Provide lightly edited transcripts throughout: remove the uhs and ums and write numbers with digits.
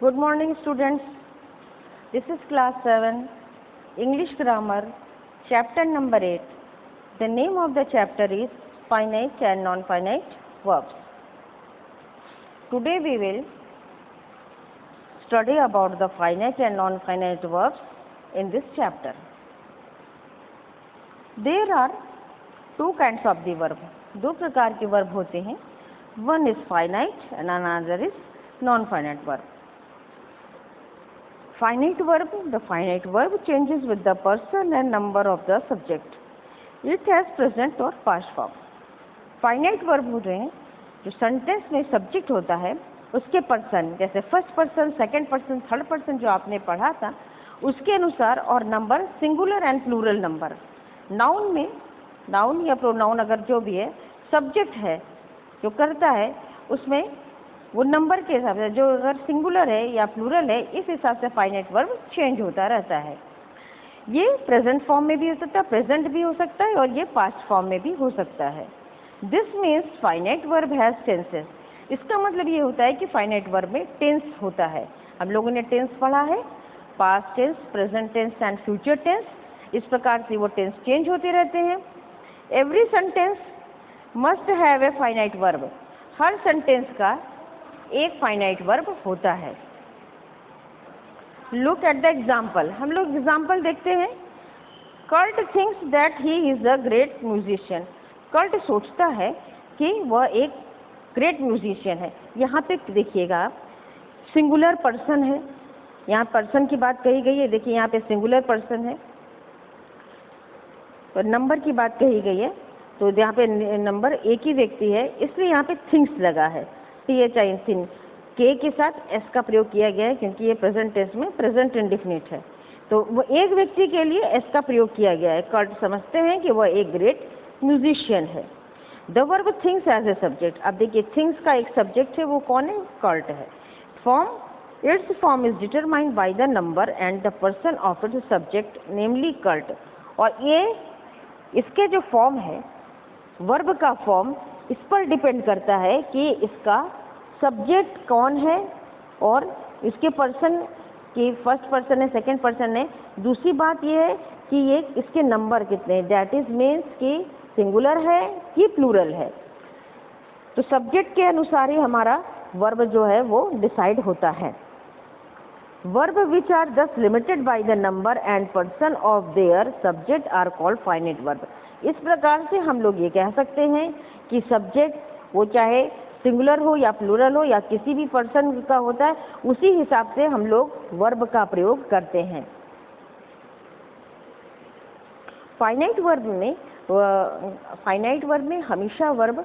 Good morning, students. This is class 7, English grammar, chapter number 8. The name of the chapter is finite and non-finite verbs. Today we will study about the finite and non-finite verbs in this chapter. There are two kinds of the verb. दो प्रकार के verb होते हैं. One is finite and another is non-finite verb. Finite verb, the finite verb changes with the person and number of the subject. It has present or past form. Finite verb होते हैं जो sentence में subject होता है उसके person, जैसे first person, second person, third person जो आपने पढ़ा था उसके अनुसार, और number singular and plural number. Noun में, नाउन या प्रोनाउन अगर जो भी है, सब्जेक्ट है जो करता है उसमें वो नंबर के हिसाब से, जो अगर सिंगुलर है या प्लूरल है, इस हिसाब से फाइनाइट वर्ब चेंज होता रहता है. ये प्रेजेंट फॉर्म में भी हो सकता है, प्रेजेंट भी हो सकता है, और ये पास्ट फॉर्म में भी हो सकता है. This means finite verb has tenses. इसका मतलब ये होता है कि फाइनाइट वर्ब में टेंस होता है. हम लोगों ने टेंस पढ़ा है, past tense, present tense and future tense. इस प्रकार से वो टेंस चेंज होते रहते हैं. Every sentence must have a finite verb. हर सेंटेंस का एक फाइनाइट वर्ब होता है. Look at the example. हम लोग एग्जाम्पल देखते हैं. Kurt thinks that he is a great musician. Kurt सोचता है कि वह एक ग्रेट म्यूजिशियन है. यहाँ पे देखिएगा सिंगुलर पर्सन है, यहाँ पर्सन की बात कही गई है. देखिए यहाँ पे सिंगुलर पर्सन है और नंबर की बात कही गई है, तो यहाँ पे नंबर एक ही व्यक्ति है, इसलिए यहाँ पे थिंग्स लगा है. THI थिंग के साथ एस का प्रयोग किया गया है क्योंकि ये प्रेजेंट टेंस में प्रेजेंट इंडेफिनिट है, तो वो एक व्यक्ति के लिए एस का प्रयोग किया गया है. कर्ट समझते हैं कि वह एक ग्रेट म्यूजिशियन है. The verb thinks as a subject. अब देखिए थिंग्स का एक सब्जेक्ट है, वो कौन है? कर्ट है. Form, its form is determined by the number and the person of its subject namely Kurt. और ये इसके जो फॉर्म है, वर्ब का फॉर्म, इस पर डिपेंड करता है कि इसका सब्जेक्ट कौन है और इसके पर्सन की फर्स्ट पर्सन है, सेकंड पर्सन है. दूसरी बात यह है कि ये इसके नंबर कितने, दैट इज मीन्स कि सिंगुलर है कि प्लूरल है. तो सब्जेक्ट के अनुसार ही हमारा वर्ब जो है वो डिसाइड होता है. Verb which are thus limited by the number and person of their subject are called finite verb. इस प्रकार से हम लोग ये कह सकते हैं कि सब्जेक्ट वो चाहे सिंगुलर हो या प्लूरल हो या किसी भी पर्सन का होता है, उसी हिसाब से हम लोग वर्ब का प्रयोग करते हैं. फाइनाइट वर्ब में हमेशा वर्ब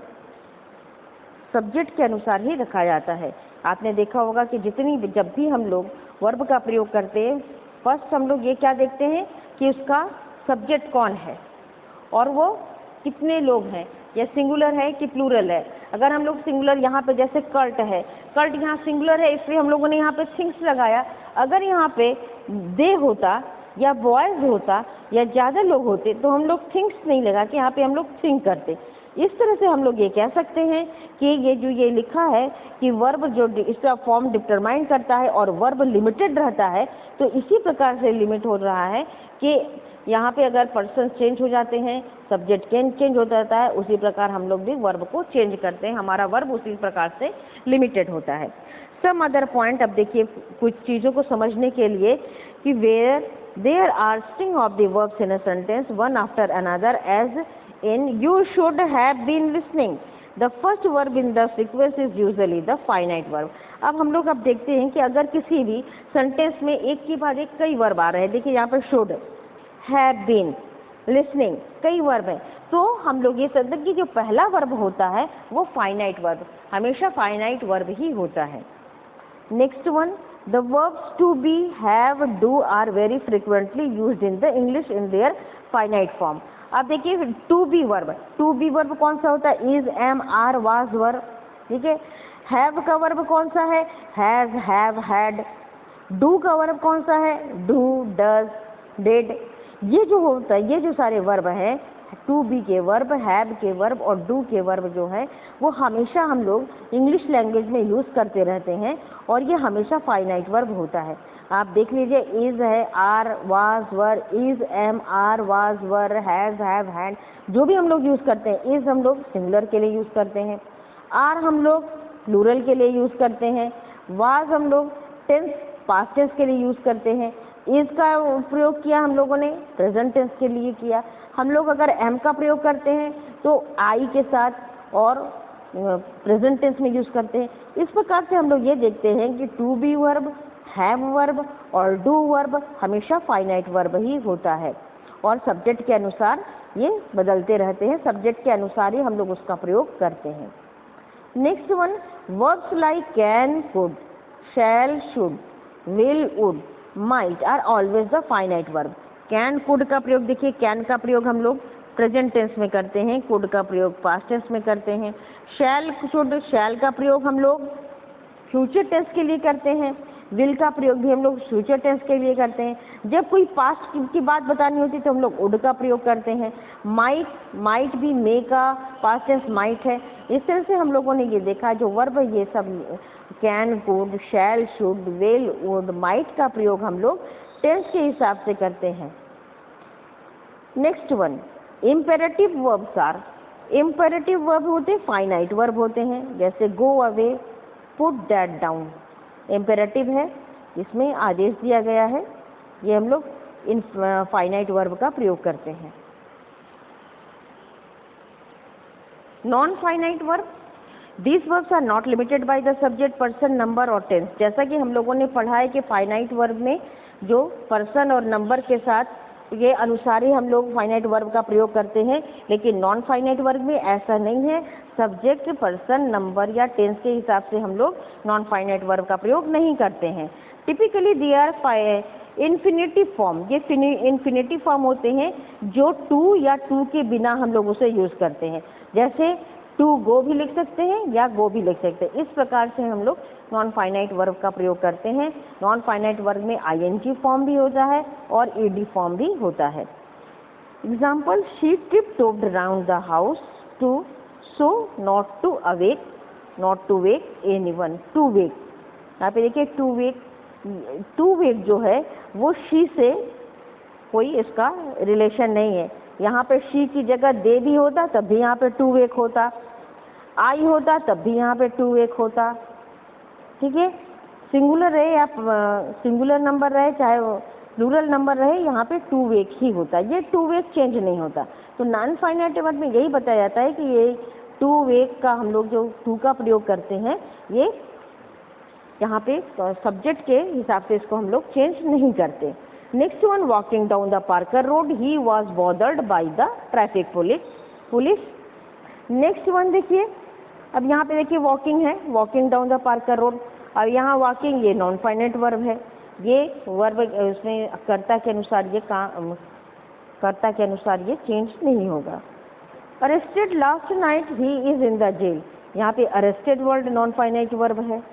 सब्जेक्ट के अनुसार ही रखा जाता है. आपने देखा होगा कि जब भी हम लोग वर्ब का प्रयोग करते हैं, फर्स्ट हम लोग ये क्या देखते हैं कि उसका सब्जेक्ट कौन है और वो कितने लोग हैं, या सिंगुलर है कि प्लूरल है. अगर हम लोग सिंगुलर, यहाँ पे जैसे कर्ट है, कर्ट यहाँ सिंगुलर है इसलिए हम लोगों ने यहाँ पे थिंग्स लगाया. अगर यहाँ पे दे होता या बॉयज होता या ज़्यादा लोग होते तो हम लोग थिंग्स नहीं लगा के यहाँ पे हम लोग थिंक करते. इस तरह से हम लोग ये कह सकते हैं कि ये जो ये लिखा है कि वर्ब जो इसका फॉर्म डिटरमाइन करता है और वर्ब लिमिटेड रहता है, तो इसी प्रकार से लिमिट हो रहा है कि यहाँ पे अगर पर्सन चेंज हो जाते हैं, सब्जेक्ट चेंज होता रहता है, उसी प्रकार हम लोग भी वर्ब को चेंज करते हैं. हमारा वर्ब उसी प्रकार से लिमिटेड होता है. Some other point. अब देखिए कुछ चीज़ों को समझने के लिए कि where there are string of the verbs in a sentence one after another as in you should have been listening. The first verb in the sequence is usually the finite verb. अब हम लोग अब देखते हैं कि अगर किसी भी सेंटेंस में एक के बाद एक कई वर्ब आ रहे हैं, देखिए यहाँ पर should, have been, listening, कई वर्ब हैं, तो हम लोग ये समझते हैं कि जो पहला वर्ब होता है वो फाइनाइट वर्ब, हमेशा फाइनाइट वर्ब ही होता है. Next one, the verbs to be, have, do are very frequently used in the English in their finite form. अब देखिए टू बी वर्ब कौन सा होता है? Is, am, are, was verb. ठीक है. हैव का वर्ब कौन सा है? Has, have, had. डू का वर्ब कौन सा है? Do, does, did. ये जो होता है, ये जो सारे वर्ब हैं टू बी के वर्ब, हैव के वर्ब और डू के वर्ब जो है वो हमेशा हम लोग इंग्लिश लैंग्वेज में यूज़ करते रहते हैं और ये हमेशा फाइनाइट वर्ब होता है। आप देख लीजिए, इज़ है, are, was, were, is, am, are, was, were, has, have, had, जो भी हम लोग यूज़ करते हैं। इज़ हम लोग सिंगुलर के लिए यूज़ करते हैं, आर हम लोग प्लूरल के लिए यूज़ करते हैं, वाज हम लोग टेंस पास्ट टेंस के लिए यूज़ करते हैं, इज़ का प्रयोग किया हम लोगों ने प्रेजेंट टेंस के लिए किया। हम लोग अगर एम का प्रयोग करते हैं तो आई के साथ और प्रेजेंट टेंस में यूज़ करते हैं। इस प्रकार से हम लोग ये देखते हैं कि to be verb, have verb और डू वर्ब हमेशा फाइनाइट वर्ब ही होता है और सब्जेक्ट के अनुसार ये बदलते रहते हैं, सब्जेक्ट के अनुसार ही हम लोग उसका प्रयोग करते हैं। Next one, verbs like can, could, shall, should, will, would, might are always the finite verb. Can, could का प्रयोग देखिए, कैन का प्रयोग हम लोग प्रेजेंट टेंस में करते हैं, कुड का प्रयोग पास्ट टेंस में करते हैं। शैल, शुड, शैल का प्रयोग हम लोग फ्यूचर टेंस के लिए करते हैं, विल का प्रयोग भी हम लोग फ्यूचर टेंस के लिए करते हैं। जब कोई पास्ट की बात बतानी होती है तो हम लोग वुड का प्रयोग करते हैं। माइट भी मे का पास्ट टेंस माइट है। इस तरह से हम लोगों ने ये देखा जो वर्ब है ये सब can, could, shall, should, will, would, might का प्रयोग हम लोग टेंस के हिसाब से करते हैं। Next one, imperative verbs are, imperative verb होते हैं फाइनाइट वर्ब होते हैं, जैसे go away, put that down. Imperative है, इसमें आदेश दिया गया है, ये हम लोग इन फाइनाइट वर्ब का प्रयोग करते हैं। Non finite verb, these verbs are not limited by the subject, person, number और टेंस। जैसा कि हम लोगों ने पढ़ा है कि फाइनाइट वर्ब में जो पर्सन और नंबर के साथ ये अनुसार ही हम लोग फाइनाइट वर्ब का प्रयोग करते हैं, लेकिन नॉन फाइनाइट वर्ब में ऐसा नहीं है। सब्जेक्ट, पर्सन, नंबर या टेंस के हिसाब से हम लोग नॉन फाइनाइट वर्ब का प्रयोग नहीं करते हैं। Typically they are infinitive form, ये इन्फिनिटिव फॉर्म होते हैं जो टू या टू के बिना हम लोग उसे यूज़ करते हैं, जैसे टू गो भी लिख सकते हैं या गो भी लिख सकते हैं। इस प्रकार से हम लोग नॉन फाइनाइट वर्ब का प्रयोग करते हैं। नॉन फाइनाइट वर्ब में आईएनजी फॉर्म भी होता है और ईडी फॉर्म भी होता है। Example, she tiptoed around the house to so not to awake, not to wake anyone. To wake, यहाँ पे देखिए टू वेक जो है वो शी से कोई इसका रिलेशन नहीं है। यहाँ पे शी की जगह दे भी होता तब भी यहाँ पे टू वेक होता, आई होता तब भी यहाँ पे टू वेक होता। ठीक है, सिंगुलर रहे या सिंगुलर नंबर रहे चाहे प्लूरल नंबर रहे, यहाँ पे टू वेक ही होता है, ये टू वेक चेंज नहीं होता। तो नॉन फाइनाइट वर्ब में यही बताया जाता है कि ये टू वेक का हम लोग जो टू का प्रयोग करते हैं ये यहाँ पे सब्जेक्ट के हिसाब से इसको हम लोग चेंज नहीं करते। Next one, walking down the Parker road, he was bothered by the traffic police. Next one देखिए, अब यहाँ पे देखिए वॉकिंग है, walking down the Parker road, और यहाँ वॉकिंग ये नॉन फाइनाइट वर्ब है, ये वर्ब उसमें कर्ता के अनुसार ये चेंज नहीं होगा। Arrested last night, he is in the jail, यहाँ पे arrested word non finite verb है।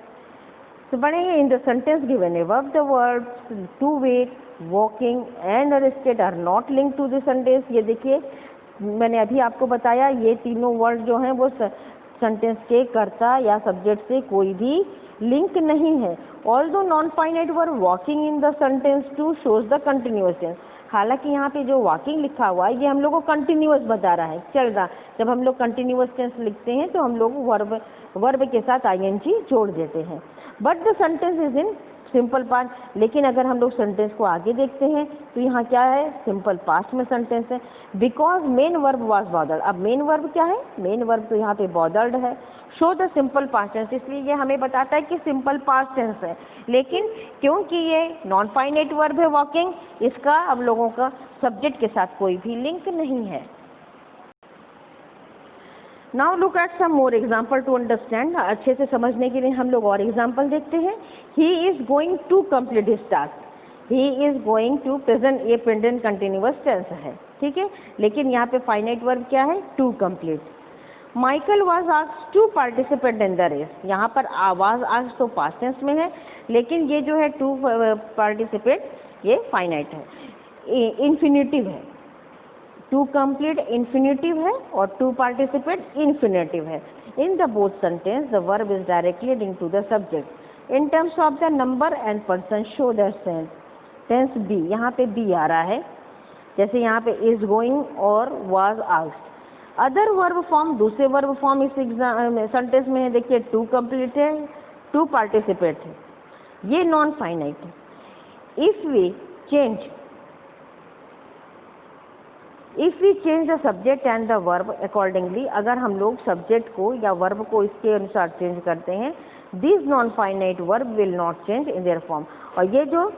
तो बढ़ेंगे, in the sentence given above the words to wake, walking and arrested are not link to the sentence. ये देखिए मैंने अभी आपको बताया ये तीनों वर्ड जो हैं वो सेंटेंस के कर्ता या सब्जेक्ट से कोई भी लिंक नहीं है। Although non finite verb walking in the sentence two shows the continuous tense, हालांकि यहाँ पे जो वॉकिंग लिखा हुआ है ये हम लोग को कंटिन्यूअस बता रहा है, चल रहा। जब हम लोग कंटिन्यूअस टेंस लिखते हैं तो हम लोग वर्ब के साथ आईएनजी जोड़ देते हैं। But the sentence is in simple past, लेकिन अगर हम लोग सेंटेंस को आगे देखते हैं तो यहाँ क्या है, सिंपल पास्ट में सेंटेंस है। Because main verb was bothered, अब मेन वर्ब क्या है, मेन वर्ब तो यहाँ पे बॉदर्ड है। Show the simple past tense, इसलिए ये हमें बताता है कि सिंपल पास्ट टेंस है, लेकिन क्योंकि ये नॉन फाइनाइट वर्ब है वॉकिंग, इसका अब लोगों का सब्जेक्ट के साथ कोई भी लिंक नहीं है। Now look at some more example to understand, अच्छे से समझने के लिए हम लोग और एग्जाम्पल देखते हैं। He is going to complete his task, he is going to, present ये प्रेजेंट कंटिन्यूअस टेंस है, ठीक है, लेकिन यहाँ पे फाइनाइट वर्ब क्या है, to complete. Michael was asked to participate in the race, यहाँ पर वाज आस्क्ड तो पास्ट टेंस में है, लेकिन ये जो है टू पार्टिसिपेट ये फाइनाइट है, इन्फिनिटिव है। टू कंप्लीट इन्फिनेटिव है और टू पार्टिसिपेट इन्फिनेटिव है। In the both sentence the verb is directly linked to the subject. In terms of the number and person show the sense. Tense be, यहाँ पे B आ रहा है, जैसे यहाँ पे इज गोइंग और was asked. Other verb form, दूसरे verb form इस सेंटेंस में है, देखिए टू कंप्लीट है, टू पार्टिसिपेट है, ये नॉन फाइनाइट है। If we change the subject and the verb accordingly, अगर हम लोग सब्जेक्ट को या वर्ब को इसके अनुसार चेंज करते हैं, this non finite verb will not change in their form. और ये जो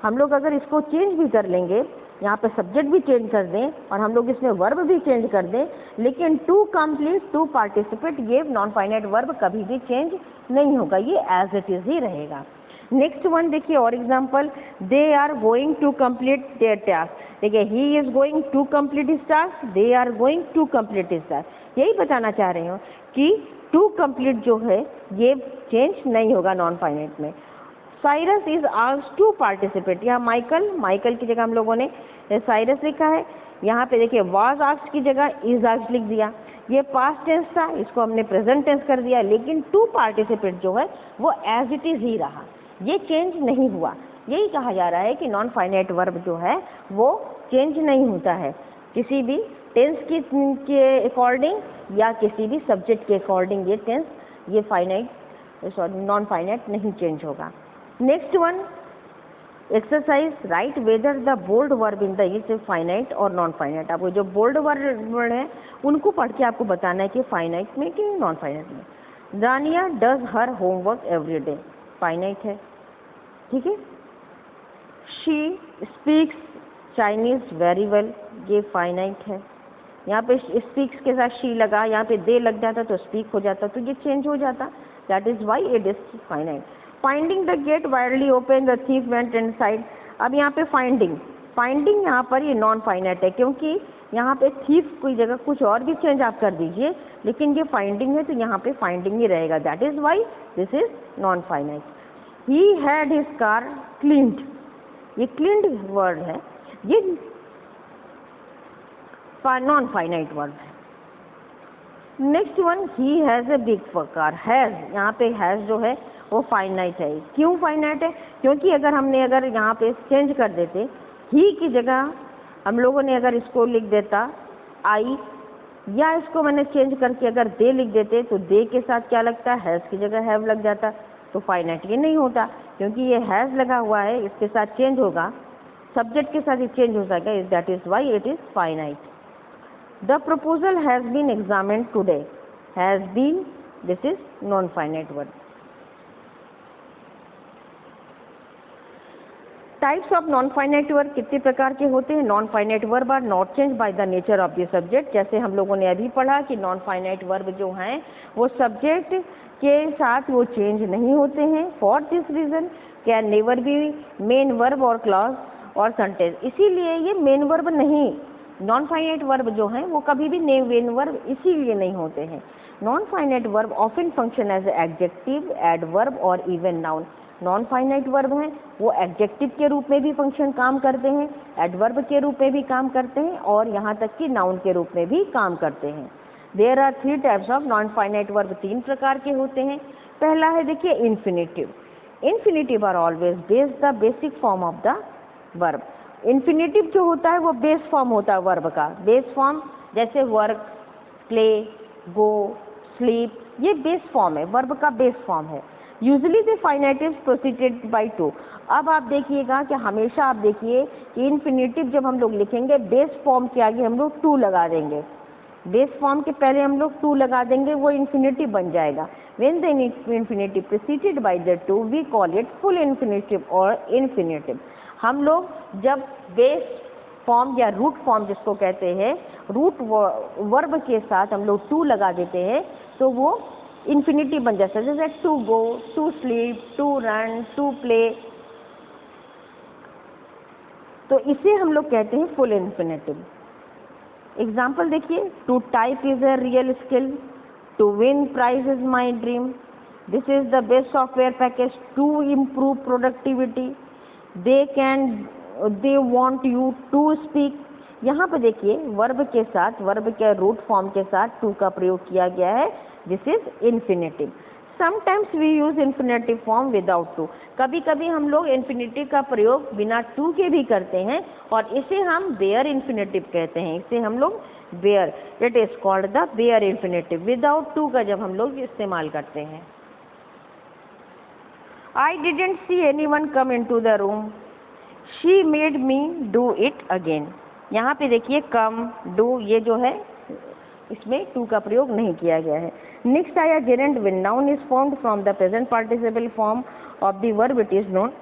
हम लोग अगर इसको चेंज भी कर लेंगे, यहाँ पे सब्जेक्ट भी चेंज कर दें और हम लोग इसमें वर्ब भी चेंज कर दें, लेकिन टू कंप्लीट, टू पार्टिसिपेट, ये नॉन फाइनाइट वर्ब कभी भी चेंज नहीं होगा, ये एज इट इज ही रहेगा। नेक्स्ट वन देखिए और example, they are going to complete their task. देखिए he is going to complete his task, they are going to complete his task. यही बताना चाह रही हूँ कि टू कंप्लीट जो है ये चेंज नहीं होगा नॉन फाइनाइट में। Cyrus is asked to participate, यहाँ माइकल की जगह हम लोगों ने साइरस लिखा है। यहाँ पे देखिए वाज आस्क्ड की जगह इज आस्क्ड लिख दिया, ये पास्ट टेंस था, इसको हमने प्रेजेंट टेंस कर दिया, लेकिन टू पार्टिसिपेट जो है वो एज इट इज ही रहा, ये चेंज नहीं हुआ। यही कहा जा रहा है कि नॉन फाइनाइट वर्ब जो है वो चेंज नहीं होता है, किसी भी टेंस के अकॉर्डिंग या किसी भी सब्जेक्ट के अकॉर्डिंग ये टेंस, ये नॉन फाइनाइट नहीं चेंज होगा। Next one exercise, write whether the bold verb in the is finite और नॉन फाइनाइट। आपको जो बोल्ड वर्ड है उनको पढ़ के आपको बताना है कि फाइनाइट में कि नॉन फाइनाइट में। Rania does her homework every day, finite है, ठीक है। She speaks Chinese very well, ये फाइनाइट है। यहाँ पे स्पीक्स के साथ शी लगा, यहाँ पे दे लग जाता तो स्पीक हो जाता, तो ये चेंज हो जाता, that is why it is finite. Finding the gate widely open the thief went inside. अब यहाँ पे फाइंडिंग यहाँ पर ये नॉन फाइनाइट है, क्योंकि यहाँ पे थीफ की जगह कुछ और भी चेंज आप कर दीजिए, लेकिन ये फाइंडिंग है तो यहाँ पे फाइंडिंग ही रहेगा, that is why this is non finite. He had his car cleaned, ये क्लीन्ड वर्ड है, ये नॉन फाइनाइट वर्ड है। Next one, he has a big car, has, यहाँ पे हैज जो है वो फाइनाइट है। क्यों फाइनाइट है? क्योंकि अगर यहाँ पे चेंज कर देते, ही की जगह हम लोगों ने अगर इसको लिख देता आई, या इसको मैंने चेंज करके अगर दे लिख देते तो दे के साथ क्या लगता है, हैज़ की जगह हैव लग जाता, तो फाइनाइट ये नहीं होता, क्योंकि ये हैज़ लगा हुआ है, इसके साथ चेंज होगा, सब्जेक्ट के साथ ही चेंज हो सकेगा, that is why it is finite. The proposal has been examined today, has been, this is non finite word. Types of non finite verb कितने प्रकार के होते हैं? Non finite verb are not change by the nature of the subject, जैसे हम लोगों ने अभी पढ़ा कि नॉन फाइनाइट वर्ब जो हैं वो सब्जेक्ट के साथ वो चेंज नहीं होते हैं। For this reason can never be main verb और क्लॉज और सेंटेंस, इसीलिए ये मेन वर्ब नहीं, नॉन फाइनाइट वर्ब जो हैं वो कभी भी मेन वर्ब इसीलिए नहीं होते हैं। Non finite verb often function as adjective, adverb और even noun. Non finite verb हैं वो एडजेक्टिव के रूप में भी फंक्शन काम करते हैं, एडवर्ब के रूप में भी काम करते हैं और यहाँ तक कि नाउन के रूप में भी काम करते हैं। There are 3 types of non finite verb, 3 प्रकार के होते हैं। पहला है देखिए infinitive. Infinitive are always the basic form of the verb. Infinitive जो होता है वो बेस फॉर्म होता है वर्ब का, बेस फॉर्म जैसे वर्क, प्ले, गो, स्लीप, ये बेस फॉर्म है, वर्ब का बेस फॉर्म है। Usually the infinitive preceded by to. अब आप देखिएगा कि हमेशा आप देखिए कि इन्फिनेटिव जब हम लोग लिखेंगे बेस फॉर्म के आगे हम लोग टू लगा देंगे, बेस फॉर्म के पहले हम लोग टू लगा देंगे, वो इन्फिनेटिव बन जाएगा। When the infinitive proceeded by the to we call it full infinitive और इन्फिनेटिव। हम लोग जब बेस फॉर्म या रूट फॉर्म जिसको कहते हैं, रूट वर्ब के साथ हम लोग टू लगा देते हैं तो वो इन्फिनिटी बन जाता है, जैसे to go, to sleep, to run, to play, तो इसे हम लोग कहते हैं फुल इन्फिनेटिव। एग्जाम्पल देखिए, to type is a real skill, to win prize is my dream, this is the best software package to improve productivity, they want you to speak यहाँ पे देखिए वर्ब के साथ, वर्ब के root form के साथ to का प्रयोग किया गया है। This is infinitive. Sometimes we use infinitive form without to. कभी कभी हम लोग इन्फिनेटिव का प्रयोग बिना टू के भी करते हैं और इसे हम बेयर इन्फिनेटिव कहते हैं। इसे हम लोग bare, it is called the bare infinitive, without to का जब हम लोग इस्तेमाल करते हैं। I didn't see anyone come into the room, she made me do it again. यहाँ पे देखिए कम, डू, ये जो है इसमें टू का प्रयोग नहीं किया गया है। नेक्स्ट आया gerund. When noun is formed from the present participle form of the verb it is known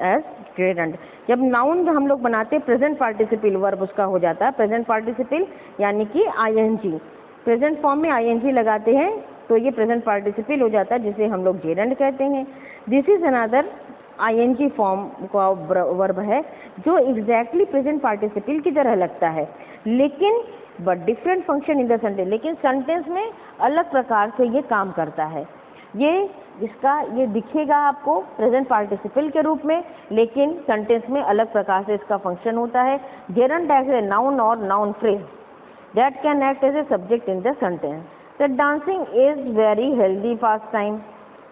as gerund. जब नाउन हम लोग बनाते हैं प्रेजेंट पार्टिसिपल वर्ब उसका हो जाता है प्रेजेंट पार्टिसिपल, यानी कि आईएनजी। प्रेजेंट फॉर्म में आईएनजी लगाते हैं तो ये प्रेजेंट पार्टिसिपल हो जाता है, जिसे हम लोग जेरेंट कहते हैं। This is another ING form का वर्ब है जो एग्जैक्टली प्रेजेंट पार्टिसिपल की तरह लगता है, लेकिन but different function in the sentence, लेकिन सेंटेंस में अलग प्रकार से ये काम करता है। ये दिखेगा आपको प्रेजेंट पार्टिसिपल के रूप में, लेकिन सेंटेंस में अलग प्रकार से इसका फंक्शन होता है। जेरेंट एज ए नाउन और noun phrase that can act as a subject in the sentence. The dancing is very healthy fast time,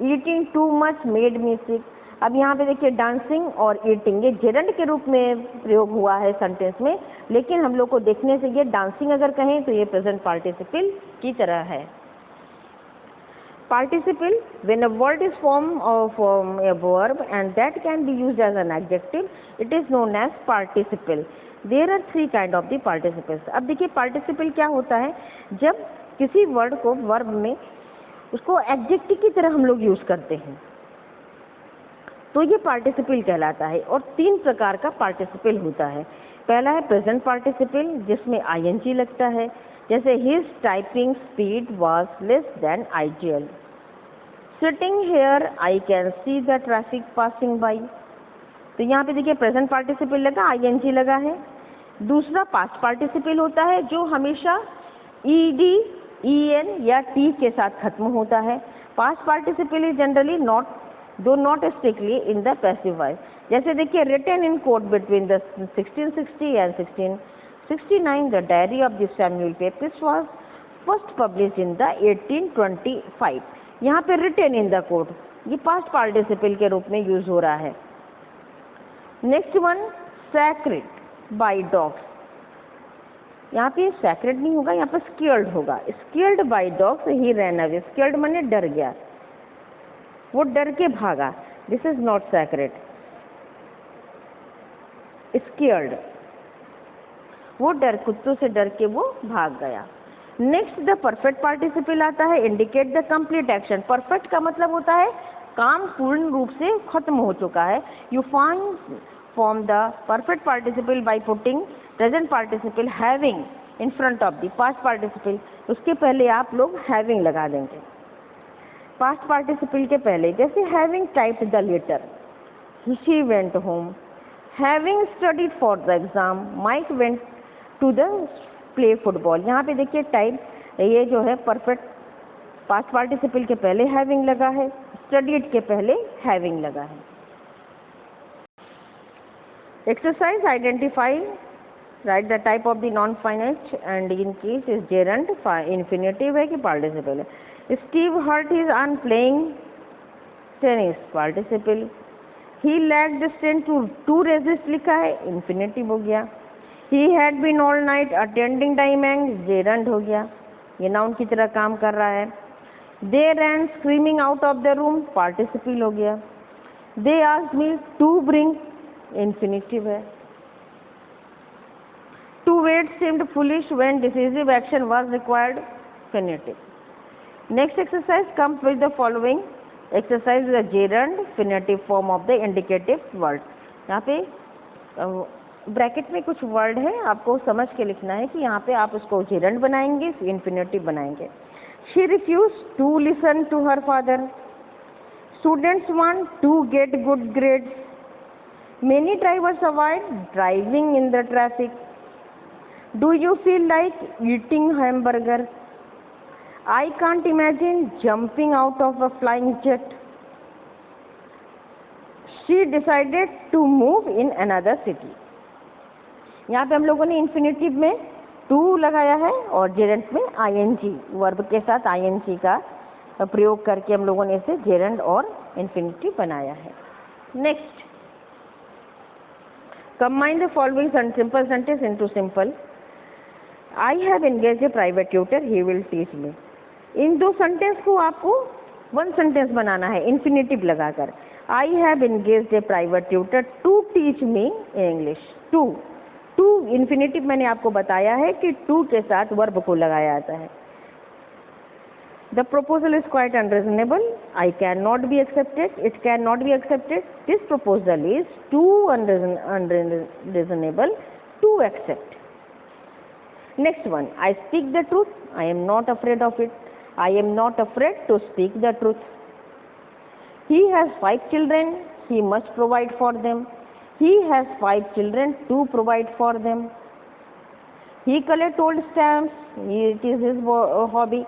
eating too much made me sick. अब यहाँ पे देखिए डांसिंग और ईटिंग ये Geraint के रूप में प्रयोग हुआ है सेंटेंस में, लेकिन हम लोग को देखने से ये डांसिंग अगर कहें तो ये प्रेजेंट पार्टिसिपल की तरह है। Participle, when a word is formed from a verb and that can be used as an adjective, it is known as participle. There are three kind of the participles. अब देखिए participle क्या होता है, जब किसी वर्ड को verb में उसको एडजेक्टिव की तरह हम लोग यूज करते हैं तो ये पार्टिसिपल कहलाता है। और तीन प्रकार का पार्टिसिपल होता है। पहला है प्रेजेंट पार्टिसिपल जिसमें आईएनजी लगता है, जैसे his typing speed was less than ideal. Sitting here I can see the traffic passing by. तो यहाँ पे देखिए प्रेजेंट पार्टिसिपल लगा, आईएनजी लगा है। दूसरा पास्ट पार्टिसिपल होता है जो हमेशा ईडी, ईएन या टी के साथ खत्म होता है। Past participle is generally not though not strictly in the passive voice. जैसे देखिए written in court between the 1660 and 1669 the diary of the Samuel Pepys was first publish in the 1825। यहाँ पे रिटन इन द कोर्ट ये past participle के रूप में use हो रहा है। Next one sacred by dogs. यहाँ पे सैक्रेड नहीं होगा, यहाँ पे स्केयर्ड होगा। स्केयर्ड बाय डॉग्स ही रैन अवे। स्केयर्ड माने डर गया, वो डर के भागा। This is not sacred. Scared वो डर, कुत्तों से डर के वो भाग गया। नेक्स्ट द परफेक्ट पार्टिसिपल आता है, indicate the complete action. Perfect का मतलब होता है काम पूर्ण रूप से खत्म हो चुका है। You find form the perfect participle by putting present participle having in front of the past participle. उसके पहले आप लोग हैविंग लगा देंगे पास्ट पार्टिसिपल के पहले। जैसे having typed the letter, she went home. Having studied for the exam, Mike went to the play football. यहाँ पे देखिए टाइप ये जो है परफेक्ट पास्ट पार्टिसिपल के पहले हैविंग लगा है, स्टडीड के पहले हैविंग लगा है। Exercise identify, right the type of the non finite and in case is gerund, infinitive है कि पार्टिसिपल है। Steve hurt his on playing tennis, participle. He lacked strength to resist लिखा है, इन्फिनेटिव हो गया। He had been all night attending the imam, gerund हो गया, ये नाउन की तरह काम कर रहा है। They ran screaming out of the room, participle हो गया। They asked me to bring, infinitive है। To wait seemed foolish when decisive action was required, infinitive। Next exercise comes with the following exercise is a gerund infinitive form of the indicative word। यहाँ पे bracket में कुछ word है, आपको समझ के लिखना है कि यहाँ पे आप उसको जेरेंट बनाएंगे, इन्फिनेटिव बनाएंगे। She refuse to listen to her father. Students want to get good grades. Many drivers avoid driving in the traffic. Do you feel like eating hamburger? I can't imagine jumping out of a flying jet. She decided to move in another city. यहाँ पे हम लोगों ने infinitive में to लगाया है और Geraint में आईएनजी, वर्ब के साथ आईएनजी का प्रयोग करके हम लोगों ने इसे जेरेंट और इन्फिनेटिव बनाया है। Next, combine the following simple sentence into simple. I have engaged a private tutor, he will teach me. इन दो सेंटेंस को आपको वन सेंटेंस बनाना है इन्फिनेटिव लगाकर। I have engaged a private tutor to teach me English. To infinitive मैंने आपको बताया है कि टू के साथ वर्ब को लगाया जाता है। The proposal is quite unreasonable, I can not be accepted, it can not be accepted, this proposal is too unreasonable to accept. Next one, I speak the truth, I am not afraid of it, I am not afraid to speak the truth. He has 5 children, he must provide for them. He has 5 children to provide for them. He collects old stamps, it is his hobby.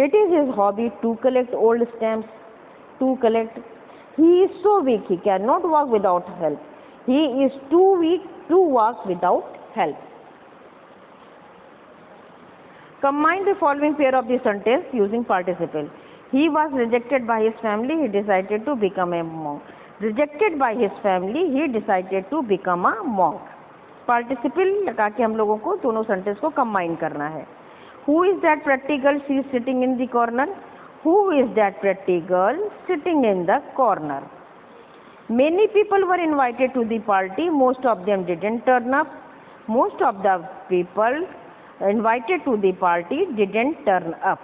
It is his hobby to collect old stamps, to collect. He is so weak, he cannot walk without help. He is too weak to walk without help. Combine the following pair of the sentence using participle. He was rejected by his family, he decided to become a monk. Rejected by his family, he decided to become a monk. Participle लगा के हम लोगों को दोनों sentence को combine करना है। Who is that pretty girl? She is sitting in the corner. Who is that pretty girl sitting in the corner? Many people were invited to the party. Most of them didn't turn up. Most of the people invited to the party didn't turn up.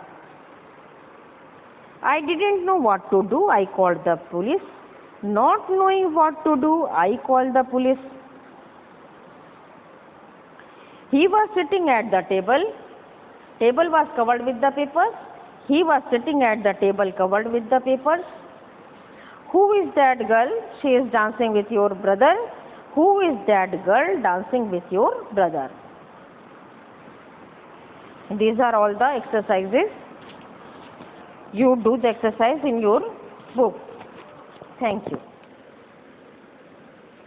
I didn't know what to do, I called the police. Not knowing what to do, I called the police. He was sitting at the table. Table was covered with the papers. He was sitting at the table covered with the papers. Who is that girl? She is dancing with your brother. Who is that girl dancing with your brother? These are all the exercises. You do the exercise in your book. Thank you.